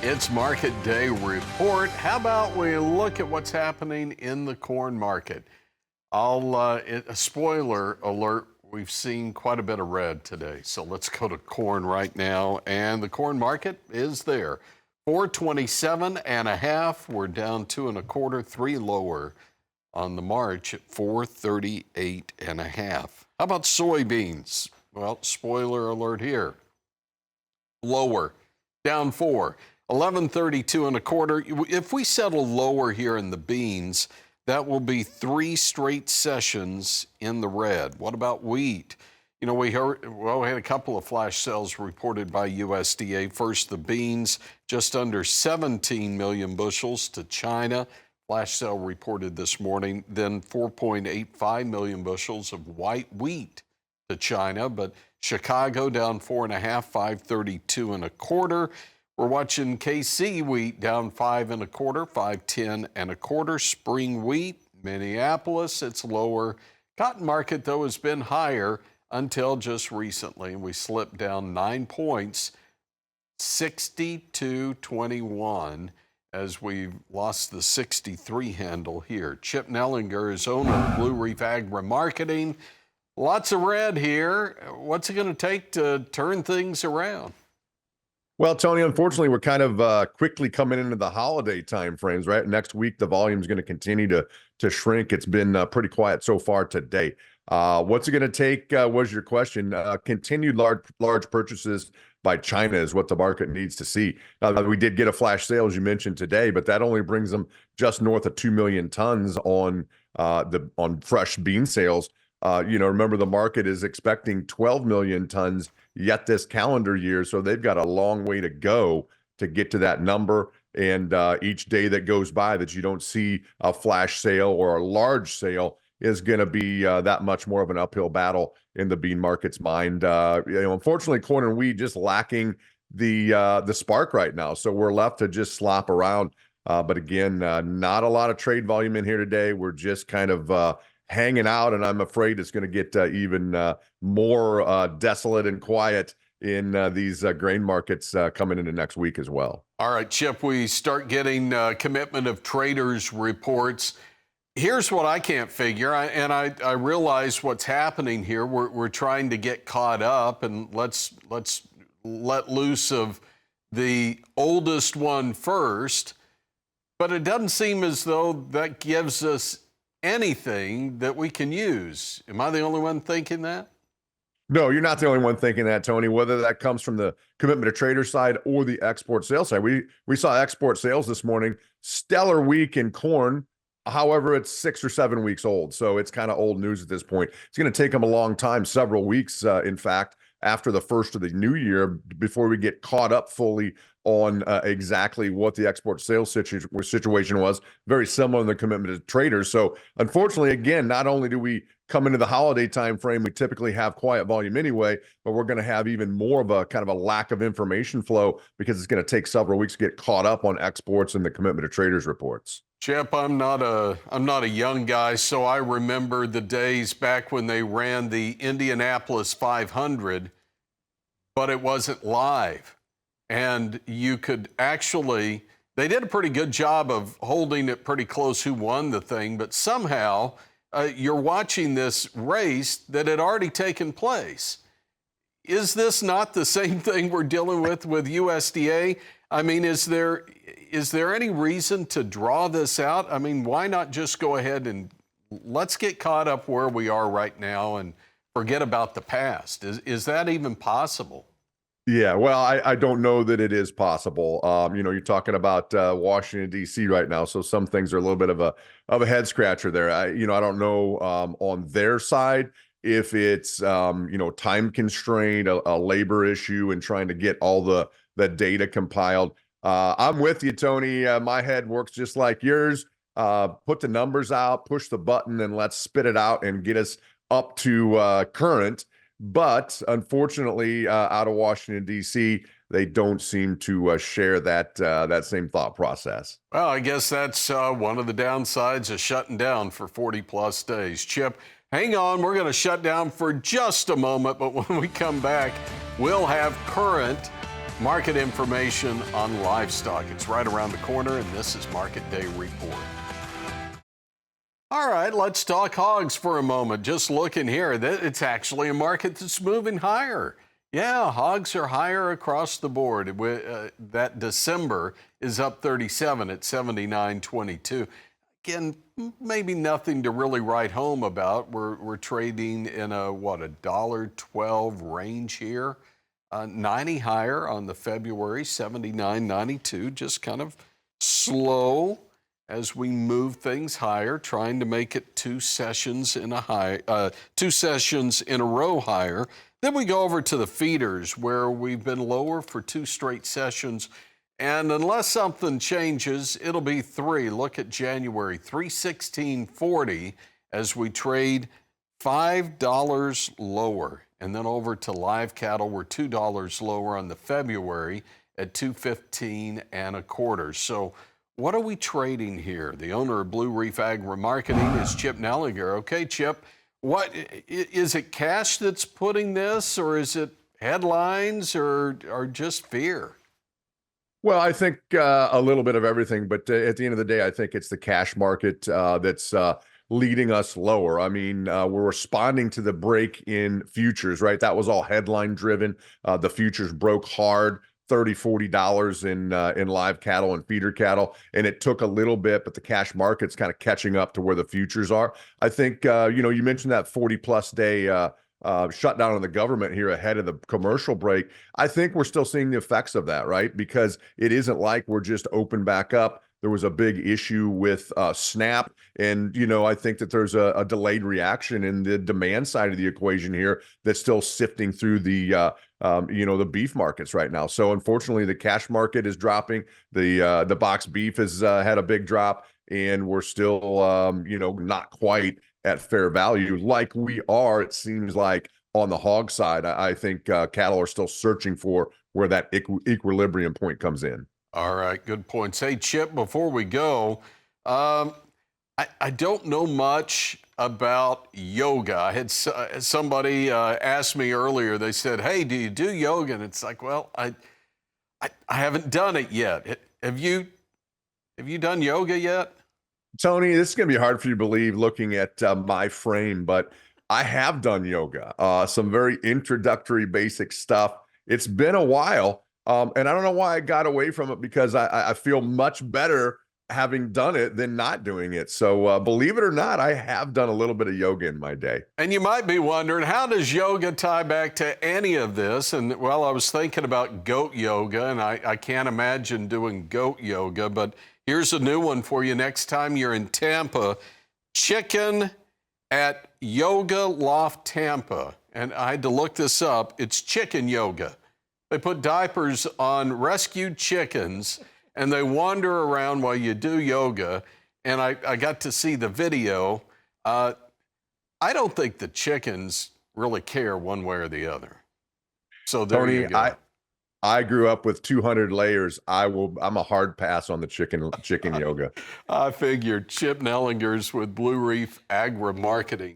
It's Market Day Report. How about we look at what's happening in the corn market? A spoiler alert, we've seen quite a bit of red today. So let's go to corn right now. And the corn market is there. 427.5. We're down 2 1/4, 3 lower on the March at 438.5. How about soybeans? Well, spoiler alert here. Lower, down 4. 1132 1/4. If we settle lower here in the beans, that will be 3 straight sessions in the red. What about wheat? You know, we had a couple of flash sales reported by USDA. First, the beans, just under 17 million bushels to China. Flash sale reported this morning. Then 4.85 million bushels of white wheat to China. But Chicago down 4.5, 532 1/4. We're watching KC wheat down 5 1/4, 510 1/4. Spring wheat, Minneapolis, it's lower. Cotton market, though, has been higher until just recently. We slipped down 9 points, 62.21, as we've lost the 63 handle here. Chip Nellinger is owner of Blue Reef Agri Marketing. Lots of red here. What's it going to take to turn things around? Well, Tony, unfortunately, we're kind of quickly coming into the holiday time frames, right? Next week, the volume is going to continue to shrink. It's been pretty quiet so far today. What's it going to take was your question. Continued large purchases by China is what the market needs to see. Now, we did get a flash sale, as you mentioned today, but that only brings them just north of 2 million tons on fresh bean sales. Remember, the market is expecting 12 million tons yet this calendar year, so they've got a long way to go to get to that number. And each day that goes by that you don't see a flash sale or a large sale is going to be that much more of an uphill battle in the bean market's mind. Unfortunately, corn and wheat just lacking the spark right now, so we're left to just slop around. But again, not a lot of trade volume in here today. We're just kind of hanging out, and I'm afraid it's going to get even more desolate and quiet in these grain markets coming into next week as well. All right, Chip, we start getting commitment of traders reports. Here's what I can't figure, I realize what's happening here. We're trying to get caught up, and let's let loose of the oldest one first, but it doesn't seem as though that gives us anything that we can use. Am I the only one thinking that? No, you're not the only one thinking that, Tony, whether that comes from the commitment to trader side or the export sales side. We saw export sales this morning, stellar week in corn. However, it's 6 or 7 weeks old, so it's kind of old news at this point. It's going to take them a long time, several weeks, in fact, after the first of the new year, before we get caught up fully on exactly what the export sales situation was. Very similar in the commitment to traders. So unfortunately, again, not only do we come into the holiday time frame, we typically have quiet volume anyway, but we're going to have even more of a kind of a lack of information flow because it's going to take several weeks to get caught up on exports and the commitment to traders reports. Chip, I'm not a young guy, so I remember the days back when they ran the Indianapolis 500, but it wasn't live. And you could actually, they did a pretty good job of holding it pretty close who won the thing, but somehow you're watching this race that had already taken place. Is this not the same thing we're dealing with USDA? I mean, is there any reason to draw this out? I mean, why not just go ahead and let's get caught up where we are right now and forget about the past? Is that even possible? Yeah, well, I don't know that it is possible. You're talking about Washington, D.C. right now, so some things are a little bit of a head scratcher there. I don't know on their side if it's time constraint, a labor issue, and trying to get all the data compiled. I'm with you, Tony. My head works just like yours. Put the numbers out, push the button, and let's spit it out and get us up to current. But unfortunately, out of Washington, D.C., they don't seem to share that same thought process. Well, I guess that's one of the downsides of shutting down for 40-plus days. Chip, hang on. We're going to shut down for just a moment, but when we come back, we'll have current Market information on livestock. It's right around the corner, and this is Market Day Report. All right, let's talk hogs for a moment. Just looking here, it's actually a market that's moving higher. Yeah, hogs are higher across the board. That December is up 37 at 79.22. Again, maybe nothing to really write home about. We're trading in a $1.12 range here. 90 higher on the February, 79.92. Just kind of slow as we move things higher, trying to make it two sessions in a row higher. Then we go over to the feeders, where we've been lower for two straight sessions. And unless something changes, it'll be three. Look at January, 316.40 as we trade $5 lower. And then over to live cattle, we're $2 lower on the February at 215 1/4. So what are we trading here? The owner of Blue Reef Agri Marketing is Chip Nellinger. Okay, Chip, what is it? Cash that's putting this, or is it headlines, or just fear? Well, I think a little bit of everything, but at the end of the day, I think it's the cash market that's leading us lower. I mean, we're responding to the break in futures, right? That was all headline driven. The futures broke hard. $30-$40 in live cattle and feeder cattle, and it took a little bit, but the cash market's kind of catching up to where the futures are. I think you mentioned that 40+ day shutdown of the government here ahead of the commercial break. I think we're still seeing the effects of that, right? Because it isn't like we're just open back up. There was a big issue with SNAP, and I think that there's a delayed reaction in the demand side of the equation here that's still sifting through the beef markets right now. So unfortunately, the cash market is dropping. The box beef has had a big drop, and we're still not quite at fair value like we are. It seems like on the hog side, I think cattle are still searching for where that equilibrium point comes in. All right, good points. Hey, Chip, before we go, I don't know much about yoga. I had somebody asked me earlier. They said, "Hey, do you do yoga?" And it's like, well, I haven't done it yet. Have you done yoga yet? Tony, this is going to be hard for you to believe looking at my frame, but I have done yoga, some very introductory basic stuff. It's been a while. And I don't know why I got away from it, because I feel much better having done it than not doing it. So believe it or not, I have done a little bit of yoga in my day. And you might be wondering, how does yoga tie back to any of this? And well, I was thinking about goat yoga, and I can't imagine doing goat yoga, but here's a new one for you next time you're in Tampa. Chicken at Yoga Loft Tampa. And I had to look this up. It's chicken yoga. They put diapers on rescued chickens, and they wander around while you do yoga. And I got to see the video. I don't think the chickens really care one way or the other. So there Tony, you go. I grew up with 200 layers. I'm a hard pass on the chicken yoga. I figured. Chip Nellinger's with Blue Reef Agri Marketing.